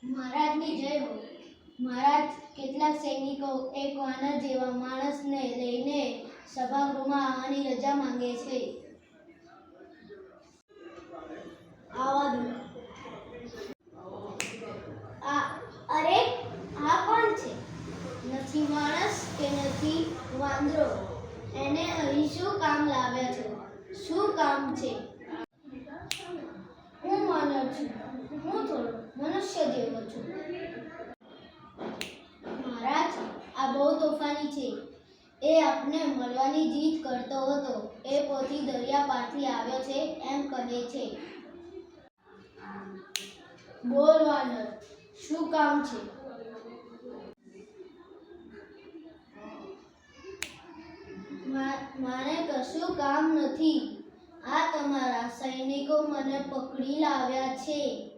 મહારાજની જય હો. મહારાજ, કેટલાક સૈનિકો એક વાનર જેવા માણસને લઈને સભાગૃહમાં આવવાની રજા માંગે છે. આવા દો. અરે, આ કોણ છે? નથી માણસ કે નથી વાંદરો. એને અહીં શું કામ લાવ્યા છો? શું કામ છે? હું વાનર છું. હું થોડો મનુષ્ય જેવો છું. મહારાજ, આ બહુ તોફાની છે. એ આપને મળવાની જીદ કરતો હતો. એ પોતે દરિયા પારથી આવ્યો છે એમ કહે છે. બોલ વાનર, શું કામ છે? મારે કશું કામ નથી. આ તમારા સૈનિકો મને પકડી લાવ્યા છે.